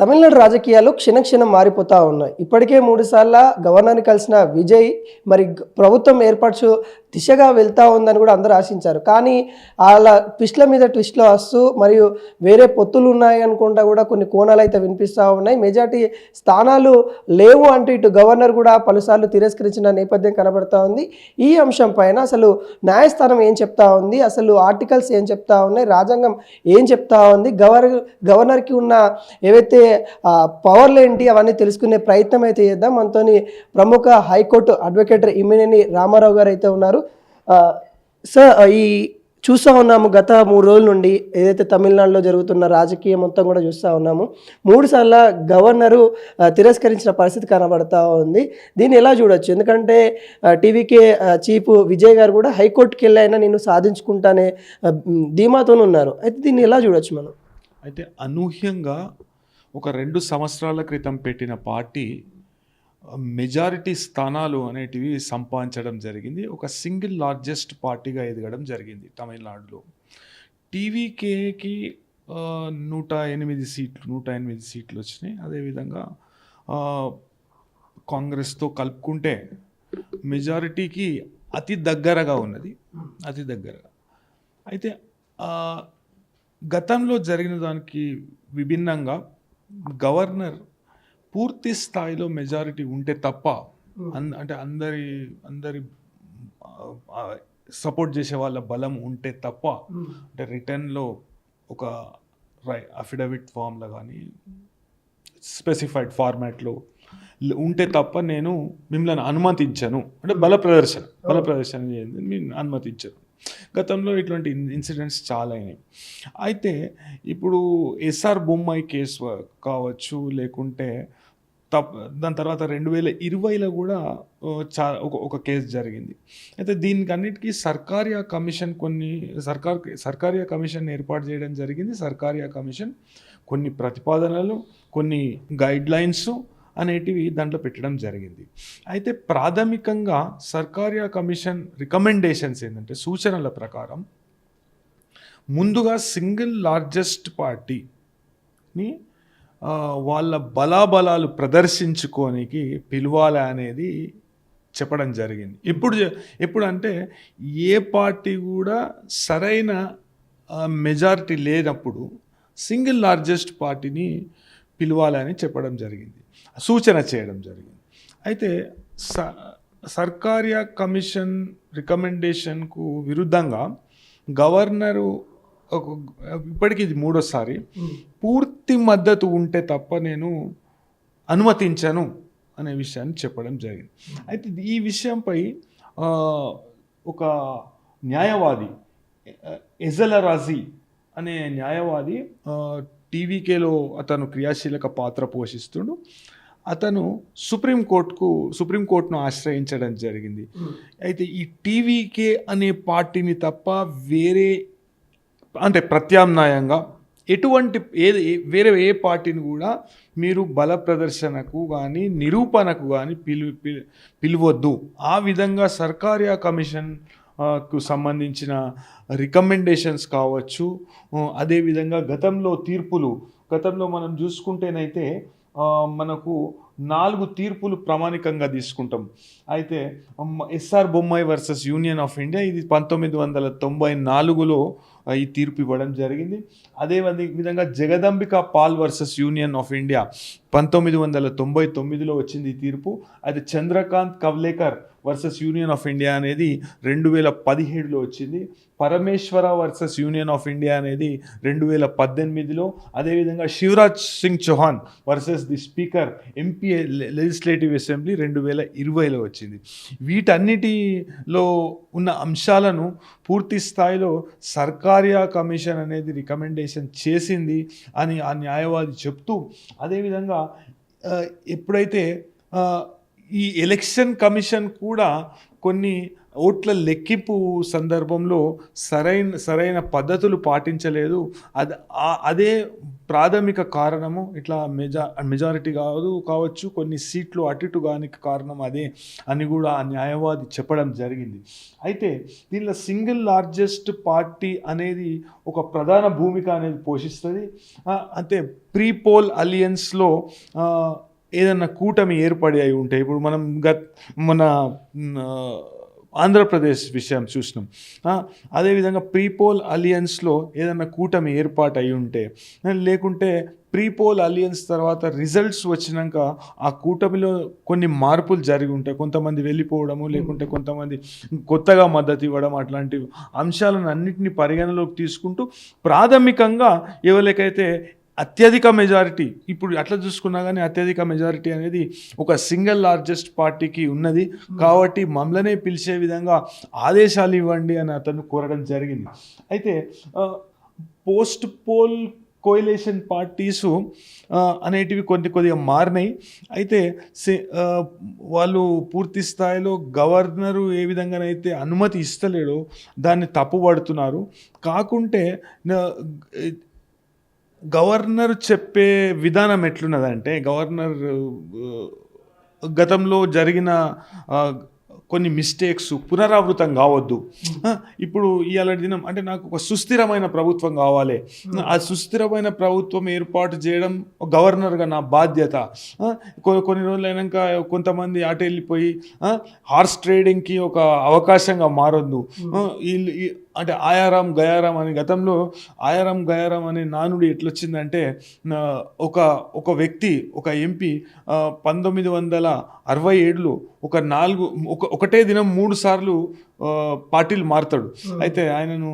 తమిళనాడు రాజకీయాలు క్షణక్షణం మారిపోతా ఉన్నాయి. ఇప్పటికే 3 సార్ల గవర్నర్‌ని కలిసిన విజయ్ మరి ప్రభుత్వం ఏర్పాటు దిశగా వెళ్తా ఉందని కూడా అందరూ ఆశించారు. కానీ ఆళ్ళ ట్విస్ట్‌ల మీద ట్విస్ట్‌లు వస్తూ మరియు వేరే పొత్తులు ఉన్నాయి అనుకుంటా కూడా కొన్ని కోణాలైతే వినిపిస్తా ఉన్నాయి. మెజారిటీ స్థానాలు లేవు అంటూ ఇటు గవర్నర్ కూడా పలుసార్లు తిరస్కరించిన నేపథ్యం కనబడతా ఉంది. ఈ అంశం పైన అసలు న్యాయస్థానం ఏం చెప్తా ఉంది? అసలు ఆర్టికల్స్ ఏం చెప్తా ఉన్నాయి? రాజ్యాంగం ఏం చెప్తా ఉంది? గవర్నర్‌కి ఉన్న ఏవైతే పవర్లేంటి అవన్నీ తెలుసుకునే ప్రయత్నం అయితే చేద్దాం. మనతోని ప్రముఖ హైకోర్టు అడ్వకేట్ ఇమ్మినేని రామారావు గారు అయితే ఉన్నారు. సార్, ఈ చూస్తూ ఉన్నాము గత 3 రోజుల నుండి ఏదైతే తమిళనాడులో జరుగుతున్న రాజకీయం మొత్తం కూడా చూస్తూ ఉన్నాము. 3 సార్ల గవర్నరు తిరస్కరించిన పరిస్థితి కనబడతా ఉంది. దీన్ని ఎలా చూడొచ్చు? ఎందుకంటే టీవీకే చీఫ్ విజయ్ గారు కూడా హైకోర్టుకి వెళ్ళైనా నేను సాధించుకుంటానే ధీమాతోనే ఉన్నారు. అయితే దీన్ని ఎలా చూడొచ్చు మనం? అయితే అనూహ్యంగా ఒక 2 సంవత్సరాల క్రితం పెట్టిన పార్టీ మెజారిటీ స్థానాలు అనేటివి సంపాదించడం జరిగింది. ఒక సింగిల్ లార్జెస్ట్ పార్టీగా ఎదగడం జరిగింది తమిళనాడులో. టీవీకేకి 108 సీట్లు వచ్చినాయి. అదేవిధంగా కాంగ్రెస్తో కలుపుకుంటే మెజారిటీకి అతి దగ్గరగా ఉన్నది. అతి దగ్గరగా. అయితే గతంలో జరిగిన దానికి విభిన్నంగా గవర్నర్ పూర్తి స్థాయిలో మెజారిటీ ఉంటే తప్ప అంటే అందరి సపోర్ట్ చేసే వాళ్ళ బలం ఉంటే తప్ప అంటే రిటర్న్లో ఒక అఫిడవిట్ ఫామ్లో కానీ స్పెసిఫైడ్ ఫార్మాట్లో ఉంటే తప్ప నేను మిమ్మల్ని అనుమతించను అంటే బల ప్రదర్శన చేయండి నేను అనుమతించను. గతంలో ఇట్లాంటి ఇన్సిడెంట్స్ చాలా అయినాయి. అయితే ఇప్పుడు ఎస్ఆర్ బొమ్మాయి కేసు కావచ్చు, లేకుంటే దాని తర్వాత 2020లో కూడా ఒక కేసు జరిగింది. అయితే దీనికి అన్నిటికీ సర్కారియా కమిషన్ ఏర్పాటు చేయడం జరిగింది. సర్కారియా కమిషన్ కొన్ని ప్రతిపాదనలు, కొన్ని గైడ్ లైన్స్ అనేటివి దాంట్లో పెట్టడం జరిగింది. అయితే ప్రాథమికంగా సర్కారియా కమిషన్ రికమెండేషన్స్ ఏంటంటే సూచనల ప్రకారం ముందుగా సింగిల్ లార్జెస్ట్ పార్టీని వాళ్ళ బలాబలాలు ప్రదర్శించుకోనికి పిలవాలి అనేది చెప్పడం జరిగింది. ఎప్పుడు అంటే ఏ పార్టీ కూడా సరైన మెజారిటీ లేనప్పుడు సింగిల్ లార్జెస్ట్ పార్టీని పిలవాలని చెప్పడం జరిగింది, సూచన చేయడం జరిగింది. అయితే సర్కారియా కమిషన్ రికమెండేషన్కు విరుద్ధంగా గవర్నరు ఇప్పటికీ ఇది 3వసారి పూర్తి మద్దతు ఉంటే తప్ప నేను అనుమతించను అనే విషయాన్ని చెప్పడం జరిగింది. అయితే ఈ విషయంపై ఒక న్యాయవాది ఎజలరాజీ అనే న్యాయవాది టీవీకేలో అతను క్రియాశీలక పాత్ర పోషిస్తుడు. అతను సుప్రీంకోర్టును ఆశ్రయించడం జరిగింది. అయితే ఈ టీవీకే అనే పార్టీని తప్ప వేరే అంటే ప్రత్యామ్నాయంగా వేరే ఏ పార్టీని కూడా మీరు బల ప్రదర్శనకు కానీ నిరూపణకు కానీ పిలవద్దు. ఆ విధంగా సర్కారియా కమిషన్ కు సంబంధించిన రికమెండేషన్స్ కావచ్చు, అదేవిధంగా గతంలో మనం చూసుకుంటేనైతే మనకు 4 తీర్పులు ప్రామాణికంగా తీసుకుంటాం. అయితే SR Bommai versus Union of India ఇది 1994లో ఈ తీర్పు ఇవ్వడం జరిగింది. అదే విధంగా Jagadambika Pal versus Union of India 1999లో వచ్చింది ఈ తీర్పు. అయితే Chandrakant Kavlekar versus Union of India అనేది 2017లో వచ్చింది. Parameshwara versus Union of India అనేది 2018లో, అదేవిధంగా Shivraj Singh Chouhan versus the speaker MP legislative assembly 2020లో వచ్చింది. వీటన్నిటిలో ఉన్న అంశాలను పూర్తి స్థాయిలో సర్కారియా కమిషన్ అనేది రికమెండేషన్ చేసింది అని ఆ న్యాయవాది చెప్తూ, అదేవిధంగా ఎప్పుడైతే ఈ ఎలక్షన్ కమిషన్ కూడా కొన్ని ఓట్ల లెక్కింపు సందర్భంలో సరైన పద్ధతులు పాటించలేదు. అదే ప్రాథమిక కారణము. ఇట్లా మెజారిటీ కావచ్చు, కొన్ని సీట్లు అటు ఇటు కానికి కారణం అదే అని కూడా ఆ న్యాయవాది చెప్పడం జరిగింది. అయితే దీనిలో సింగిల్ లార్జెస్ట్ పార్టీ అనేది ఒక ప్రధాన భూమిక అనేది పోషిస్తుంది. అంటే ప్రీ పోల్ అలియన్స్లో ఏదన్నా కూటమి ఏర్పడి అయి ఉంటే, ఇప్పుడు మనం మన ఆంధ్రప్రదేశ్ విషయం చూసినాం. అదేవిధంగా ప్రీపోల్ అలియన్స్లో ఏదన్నా కూటమి ఏర్పాటు అయి ఉంటే, లేకుంటే ప్రీపోల్ అలియన్స్ తర్వాత రిజల్ట్స్ వచ్చినాక ఆ కూటమిలో కొన్ని మార్పులు జరిగి ఉంటాయి. కొంతమంది వెళ్ళిపోవడము, లేకుంటే కొంతమంది కొత్తగా మద్దతు ఇవ్వడం, అట్లాంటి అంశాలను అన్నింటినీ పరిగణలోకి తీసుకుంటూ ప్రాథమికంగా ఎవరికైతే అత్యధిక మెజారిటీ, ఇప్పుడు అట్లా చూసుకున్నా కానీ అత్యధిక మెజారిటీ అనేది ఒక సింగిల్ లార్జెస్ట్ పార్టీకి ఉన్నది కాబట్టి మమ్మల్నే పిలిచే విధంగా ఆదేశాలు ఇవ్వండి అని అతను కోరడం జరిగింది. అయితే పోస్ట్ పోల్ కోయిలేషన్ పార్టీసు అనేటివి కొద్దిగా మారినాయి. అయితే వాళ్ళు పూర్తి స్థాయిలో గవర్నరు ఏ విధంగానైతే అనుమతి ఇస్తలేడో దాన్ని తప్పుపడుతున్నారు. కాకుంటే గవర్నర్ చెప్పే విధానం ఎట్లున్నదంటే, గవర్నర్ గతంలో జరిగిన కొన్ని మిస్టేక్స్ పునరావృతం కావద్దు. ఇప్పుడు ఇవాళ దినం అంటే నాకు ఒక సుస్థిరమైన ప్రభుత్వం కావాలి, ఆ సుస్థిరమైన ప్రభుత్వం ఏర్పాటు చేయడం గవర్నర్గా నా బాధ్యత. కొన్ని రోజులు అయినాక కొంతమంది అటు వెళ్ళిపోయి హార్స్ ట్రేడింగ్కి ఒక అవకాశంగా మారొద్దు. అంటే ఆయారాం గయారాం అని, గతంలో ఆయారాం గయారాం అనే నానుడి ఎట్లొచ్చిందంటే, ఒక వ్యక్తి, ఒక ఎంపీ 1967లో ఒకటే దినం 3 సార్లు పార్టీలు మారుతాడు. అయితే ఆయనను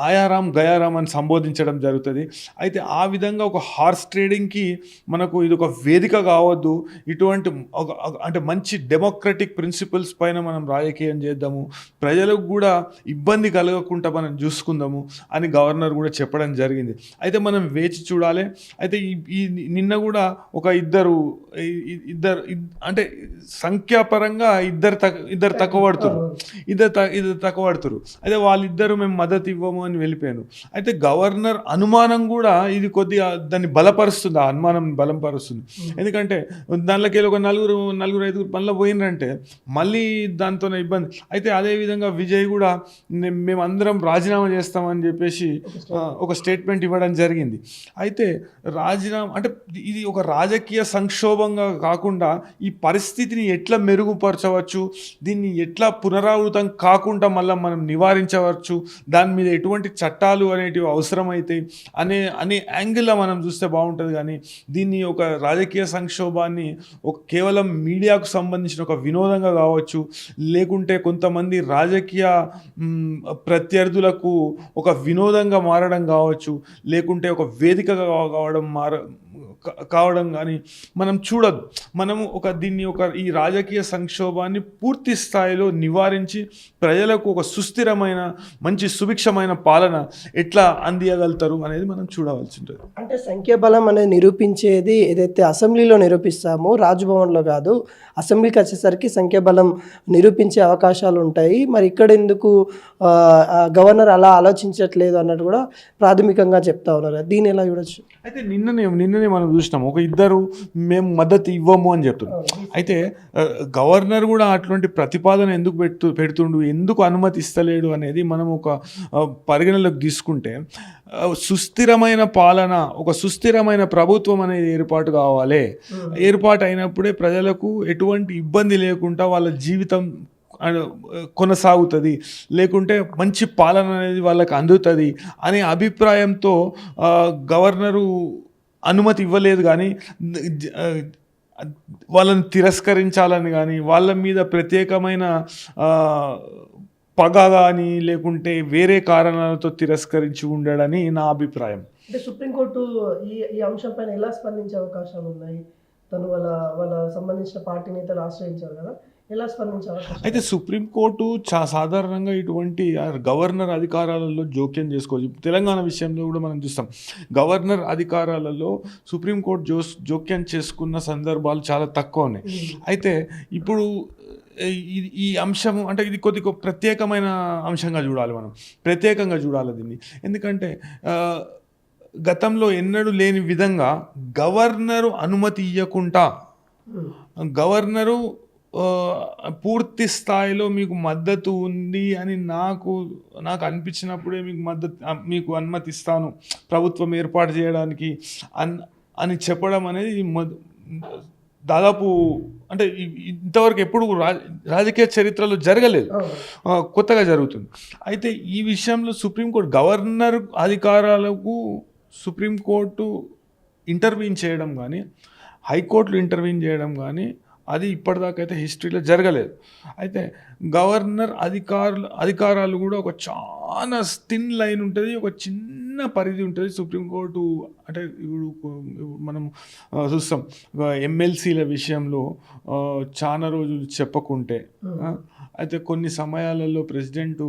ఆయారాం గయారాం అని సంబోధించడం జరుగుతుంది. అయితే ఆ విధంగా ఒక హార్స్ ట్రేడింగ్కి మనకు ఇది ఒక వేదిక కావద్దు. ఇటువంటి అంటే మంచి డెమోక్రటిక్ ప్రిన్సిపల్స్ పైన మనం రాజకీయం చేద్దాము, ప్రజలకు కూడా ఇబ్బంది కలగకుండా మనం చూసుకుందాము అని గవర్నర్ కూడా చెప్పడం జరిగింది. అయితే మనం వేచి చూడాలి. అయితే ఈ నిన్న కూడా ఒక ఇద్దరు అంటే సంఖ్యాపరంగా ఇద్దరు తక్కువ పడుతురు. అయితే వాళ్ళిద్దరు మేము మద్దతు ఇవ్వము అని వెళ్ళిపోయాను. అయితే గవర్నర్ అనుమానం కూడా ఇది కొద్దిగా దాన్ని బలపరుస్తుంది, ఆ అనుమానం బలపరుస్తుంది. ఎందుకంటే దానిలోకి ఒక నలుగురు 5 మళ్ళీ పోయినరంటే మళ్ళీ దాంతోనే ఇబ్బంది. అయితే అదేవిధంగా విజయ్ కూడా మేము అందరం రాజీనామా చేస్తామని చెప్పేసి ఒక స్టేట్మెంట్ ఇవ్వడం జరిగింది. అయితే రాజీనామా అంటే ఇది ఒక రాజకీయ సంక్షోభంగా కాకుండా ఈ పరిస్థితిని ఎట్లా మెరుగుపరచవచ్చు, దీన్ని ఎట్లా పునరావృతం కాకుండా మళ్ళీ మనం నివారించవచ్చు, దాని మీద ఎటువంటి చట్టాలు అనేటివి అవసరమవుతాయి అనే యాంగిల్లో మనం చూస్తే బాగుంటుంది. కానీ దీన్ని ఒక రాజకీయ సంక్షోభాన్ని కేవలం మీడియాకు సంబంధించిన ఒక వినోదంగా కావచ్చు, లేకుంటే కొంతమంది రాజకీయ ప్రత్యర్థులకు ఒక వినోదంగా మారడం కావచ్చు, లేకుంటే ఒక వేదికగా కావడం కానీ మనం చూడద్దు. మనము దీన్ని ఈ రాజకీయ సంక్షోభాన్ని పూర్తి స్థాయిలో నివారించి ప్రజలకు ఒక సుస్థిరమైన మంచి సుభిక్షమైన పాలన ఎట్లా అందియగలుగుతారు అనేది మనం చూడవలసి ఉంటుంది. అంటే సంఖ్యాబలం అనేది నిరూపించేది ఏదైతే అసెంబ్లీలో నిరూపిస్తామో, రాజ్భవన్లో కాదు, అసెంబ్లీకి వచ్చేసరికి సంఖ్యాబలం నిరూపించే అవకాశాలు ఉంటాయి. మరి ఇక్కడ ఎందుకు గవర్నర్ అలా ఆలోచించట్లేదు అన్నట్టు కూడా ప్రాథమికంగా చెప్తా ఉన్నారు. దీన్ని ఎలా చూడొచ్చు? అయితే నిన్ననే మనం చూసినాము, ఒక ఇద్దరు మేము మద్దతు ఇవ్వము అని చెప్తున్నారు. అయితే గవర్నర్ కూడా అటువంటి ప్రతిపాదన ఎందుకు పెడుతుండు, ఎందుకు అనుమతి ఇస్తలేడు అనేది మనం ఒక పరిగణలోకి తీసుకుంటే, సుస్థిరమైన పాలన, ఒక సుస్థిరమైన ప్రభుత్వం అనేది ఏర్పాటు కావాలి. ఏర్పాటు అయినప్పుడే ప్రజలకు ఎటువంటి ఇబ్బంది లేకుండా వాళ్ళ జీవితం కొనసాగుతుంది, లేకుంటే మంచి పాలన అనేది వాళ్ళకి అందుతుంది అనే అభిప్రాయంతో గవర్నరు అనుమతి ఇవ్వలేదు. కానీ వాళ్ళని తిరస్కరించాలని కానీ, వాళ్ళ మీద ప్రత్యేకమైన పగ కానీ, లేకుంటే వేరే కారణాలతో తిరస్కరించి ఉండడని నా అభిప్రాయం. అంటే సుప్రీంకోర్టు ఈ అంశం పైన ఎలా స్పందించే అవకాశాలు ఉన్నాయి? తను వాళ్ళ సంబంధించిన పార్టీ నేతలు ఆశ్రయించారు కదా, ఎలా స్పందించే అవకాశం? అయితే సుప్రీంకోర్టు సాధారణంగా ఇటువంటి గవర్నర్ అధికారాలలో జోక్యం చేసుకోవచ్చు. తెలంగాణ విషయంలో కూడా మనం చూస్తాం, గవర్నర్ అధికారాలలో సుప్రీంకోర్టు జోక్యం చేసుకున్న సందర్భాలు చాలా తక్కువ ఉన్నాయి. అయితే ఇప్పుడు ఈ అంశము అంటే ఇది కొద్దిగా ప్రత్యేకమైన అంశంగా చూడాలి, మనం ప్రత్యేకంగా చూడాలి దీన్ని. ఎందుకంటే గతంలో ఎన్నడూ లేని విధంగా గవర్నరు అనుమతి ఇవ్వకుండా గవర్నరు పూర్తి స్థాయిలో మీకు మద్దతు ఉంది అని నాకు అనిపించినప్పుడే మీకు అనుమతిస్తాను ప్రభుత్వం ఏర్పాటు చేయడానికి అని చెప్పడం అనేది దాదాపు అంటే ఇంతవరకు ఎప్పుడు రాజకీయ చరిత్రలో జరగలేదు, కొత్తగా జరుగుతుంది. అయితే ఈ విషయంలో సుప్రీంకోర్టు గవర్నర్ అధికారాలకు సుప్రీంకోర్టు ఇంటర్వ్యూన్ చేయడం కానీ, హైకోర్టులు ఇంటర్వ్యూన్ చేయడం కానీ అది ఇప్పటిదాకా అయితే హిస్టరీలో జరగలేదు. అయితే గవర్నర్ అధికారాలు కూడా ఒక చాలా థిన్ లైన్ ఉంటుంది, ఒక చిన్న పరిధి ఉంటుంది. సుప్రీంకోర్టు అంటే ఇప్పుడు మనం చూస్తాం ఎమ్మెల్సీల విషయంలో చాలా రోజులు చెప్పకుంటే, అయితే కొన్ని సమయాలలో ప్రెసిడెంటు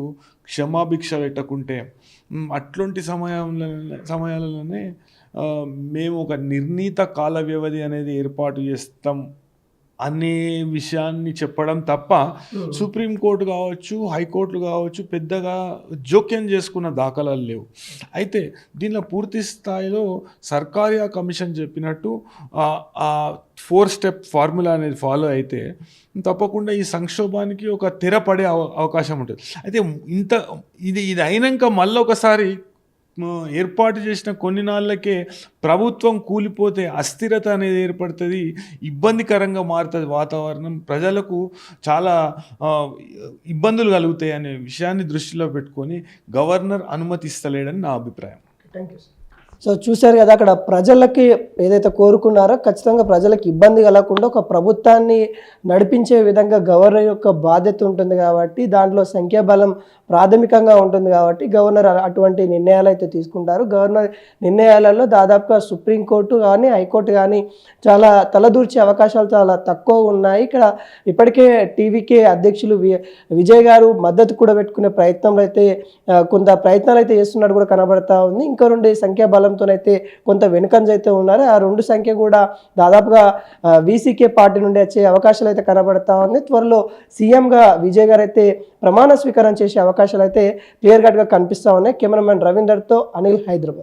క్షమాభిక్ష పెట్టకుంటే, అట్లాంటి సమయాలలోనే మేము ఒక నిర్ణీత కాల వ్యవధి అనేది ఏర్పాటు చేస్తాం అనే విషయాన్ని చెప్పడం తప్ప సుప్రీంకోర్టు కావచ్చు, హైకోర్టులు కావచ్చు పెద్దగా జోక్యం చేసుకున్న దాఖలాలు లేవు. అయితే దీనిలో పూర్తి స్థాయిలో సర్కారియా కమిషన్ చెప్పినట్టు ఆ 4 స్టెప్ ఫార్ములా అనేది ఫాలో అయితే తప్పకుండా ఈ సంక్షోభానికి ఒక తెర పడే అవకాశం ఉంటుంది. అయితే ఇది అయినాక మళ్ళీ ఒకసారి ఏర్పాటు చేసిన కొన్ని నాళ్ళకే ప్రభుత్వం కూలిపోతే అస్థిరత అనేది ఏర్పడుతుంది, ఇబ్బందికరంగా మారుతుంది వాతావరణం, ప్రజలకు చాలా ఇబ్బందులు కలుగుతాయి అనే విషయాన్ని దృష్టిలో పెట్టుకొని గవర్నర్ అనుమతిస్తలేడని నా అభిప్రాయం. Thank you. సో చూశారు కదా, అక్కడ ప్రజలకి ఏదైతే కోరుకున్నారో ఖచ్చితంగా ప్రజలకు ఇబ్బంది కలగకుండా ఒక ప్రభుత్వాన్ని నడిపించే విధంగా గవర్నర్ యొక్క బాధ్యత ఉంటుంది కాబట్టి, దాంట్లో సంఖ్యాబలం ప్రాథమికంగా ఉంటుంది కాబట్టి గవర్నర్ అటువంటి నిర్ణయాలు అయితే తీసుకుంటారు. గవర్నర్ నిర్ణయాలలో దాదాపుగా సుప్రీంకోర్టు కానీ హైకోర్టు కానీ చాలా తలదూర్చే అవకాశాలు చాలా తక్కువ ఉన్నాయి. ఇక్కడ ఇప్పటికే టీవీకే అధ్యక్షులు విజయ్ గారు మద్దతు కూడా పెట్టుకునే ప్రయత్నంలో అయితే కొంత ప్రయత్నాలు అయితే చేస్తున్నట్టు కూడా కనబడతా ఉంది. ఇంకో 2 సంఖ్యాబలంతోనైతే కొంత వెనుకంజ అయితే ఉన్నారు. ఆ 2 సంఖ్య కూడా దాదాపుగా వీసీకే పార్టీ నుండి వచ్చే అవకాశాలు అయితే కనబడతా ఉంది. త్వరలో సీఎంగా విజయ్ గారు అయితే ప్రమాణ స్వీకారం చేసే అవకాశాలు అయితే క్లియర్ కట్గా కనిపిస్తూ ఉన్నాయి. కెమెరామెన్ రవీందర్తో అనిల్, హైదరాబాద్.